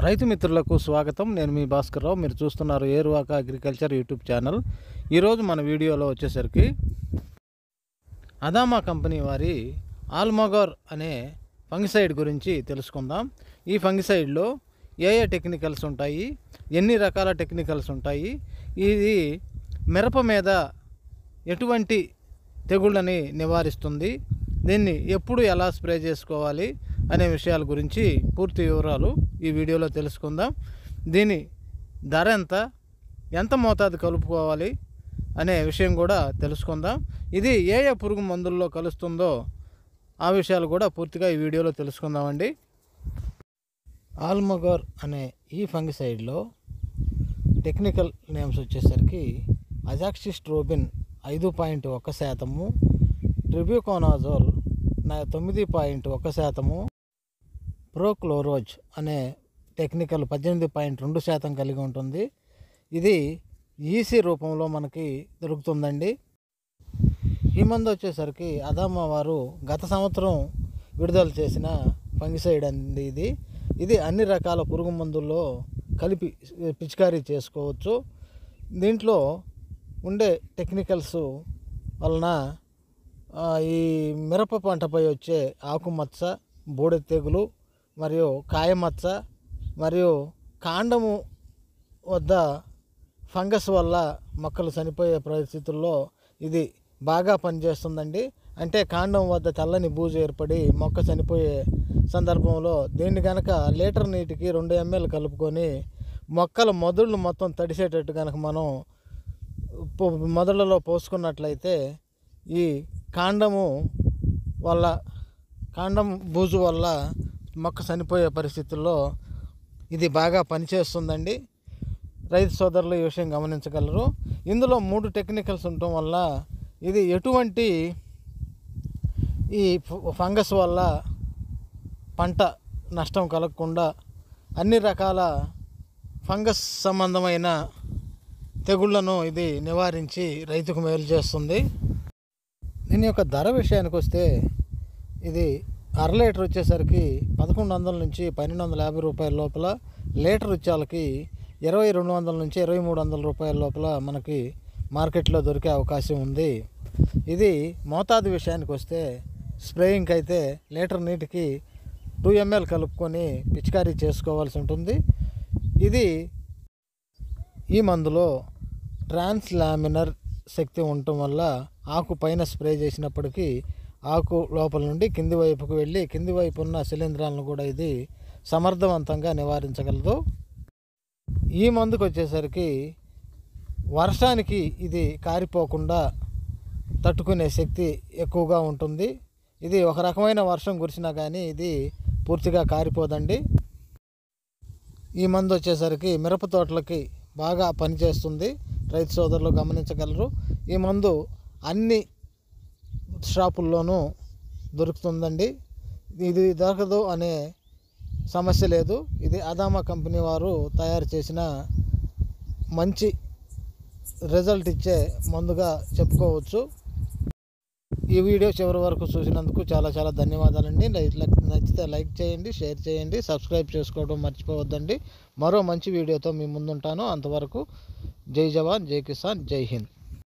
రైతు మిత్రులకు స్వాగతం. నేను మీ భాస్కర్రావు. మీరు చూస్తున్నారు ఏరువాక అగ్రికల్చర్ యూట్యూబ్ ఛానల్. ఈరోజు మన వీడియోలో వచ్చేసరికి అదామా కంపెనీ వారి ఆల్మగోర్ అనే ఫంగిసైడ్ గురించి తెలుసుకుందాం. ఈ ఫంగిసైడ్లో ఏ టెక్నికల్స్ ఉంటాయి, ఎన్ని రకాల టెక్నికల్స్ ఉంటాయి, ఇది మిరప మీద ఎటువంటి తెగుళ్ళని నివారిస్తుంది, దీన్ని ఎప్పుడు ఎలా స్ప్రే చేసుకోవాలి అనే విషయాల గురించి పూర్తి వివరాలు ఈ వీడియోలో తెలుసుకుందాం. దీని ధర ఎంత మోతాదు కలుపుకోవాలి అనే విషయం కూడా తెలుసుకుందాం. ఇది ఏ పురుగు మందుల్లో కలుస్తుందో ఆ విషయాలు కూడా పూర్తిగా ఈ వీడియోలో తెలుసుకుందామండి. ఆల్మగోర్ అనే ఈ ఫంగిసైడ్లో టెక్నికల్ నేమ్స్ వచ్చేసరికి అజాక్సిస్ట్రోబిన్ 5.1%, ట్రిబ్యూకోనాజోల్ 9.1%, ప్రోక్లోరోజ్ అనే టెక్నికల్ 18.2% కలిగి ఉంటుంది. ఇది ఈసీ రూపంలో మనకి దొరుకుతుందండి. ఈ మందు వచ్చేసరికి అదామా వారు గత సంవత్సరం విడుదల చేసిన ఫంగిసైడ్ అండి. ఇది అన్ని రకాల పురుగు మందుల్లో కలిపి పిచికారీ చేసుకోవచ్చు. దీంట్లో ఉండే టెక్నికల్స్ వలన ఈ మిరప పంటపై వచ్చే ఆకుమచ్చ, బూడిద తెగులు మరియు కాయమచ్చ మరియు కాండము వద్ద ఫంగస్ వల్ల మొక్కలు చనిపోయే పరిస్థితుల్లో ఇది బాగా పనిచేస్తుందండి. అంటే కాండం వద్ద తెల్లని బూజు ఏర్పడి మొక్క చనిపోయే సందర్భంలో దీన్ని కనుక లీటర్ నీటికి 2 ml కలుపుకొని మొక్కల మొదళ్ళు మొత్తం తడిసేటట్టు కనుక మనం మొదళ్ళలో పోసుకున్నట్లయితే ఈ కాండం బూజు వల్ల మొక్క చనిపోయే పరిస్థితుల్లో ఇది బాగా పనిచేస్తుందండి. రైతు సోదరులు ఈ విషయం గమనించగలరు. ఇందులో 3 టెక్నికల్స్ ఉండటం వల్ల ఇది ఎటువంటి ఈ ఫంగస్ వల్ల పంట నష్టం కలగకుండా అన్ని రకాల ఫంగస్ సంబంధమైన తెగుళ్లను ఇది నివారించి రైతుకు మేలు చేస్తుంది. దీని యొక్క ధర విషయానికి వస్తే ఇది అర లీటర్ వచ్చేసరికి 1100 నుంచి 1250 రూపాయల లోపల, లీటర్ వచ్చేళ్ళకి 2200 నుంచి 2300 రూపాయల లోపల మనకి మార్కెట్లో దొరికే అవకాశం ఉంది. ఇది మోతాదు విషయానికి వస్తే స్ప్రేయింగ్కి అయితే లీటర్ నీటికి 2 ml కలుపుకొని పిచికారీ చేసుకోవాల్సి ఉంటుంది. ఈ మందులో ట్రాన్స్లామినర్ శక్తి ఉండటం వల్ల ఆకు పైన స్ప్రే చేసినప్పటికీ ఆకు లోపల నుండి కింది వైపుకు వెళ్ళి కింది వైపు ఉన్న శిలీంధ్రాలను కూడా ఇది సమర్థవంతంగా నివారించగలదు. ఈ మందుకు వచ్చేసరికి వర్షానికి ఇది కారిపోకుండా తట్టుకునే శక్తి ఎక్కువగా ఉంటుంది. ఇది ఒక రకమైన వర్షం కురిసినా కానీ ఇది పూర్తిగా కారిపోదండి. ఈ మందు వచ్చేసరికి మిరప తోటలకి బాగా పనిచేస్తుంది. రైతు సోదరులు గమనించగలరు. ఈ మందు అన్ని షాపుల్లోనూ దొరుకుతుందండి. ఇది దొరకదు అనే సమస్య లేదు. ఇది అదామా కంపెనీ వారు తయారు చేసిన మంచి రిజల్ట్ ఇచ్చే మందుగా చెప్పుకోవచ్చు. ఈ వీడియో చివరి వరకు చూసినందుకు చాలా చాలా ధన్యవాదాలండి. నచ్చితే లైక్ చేయండి, షేర్ చేయండి, సబ్స్క్రైబ్ చేసుకోవడం మర్చిపోవద్దండి. మరో మంచి వీడియోతో మీ ముందుంటాను. అంతవరకు జై జవాన్, జై కిసాన్, జై హింద్.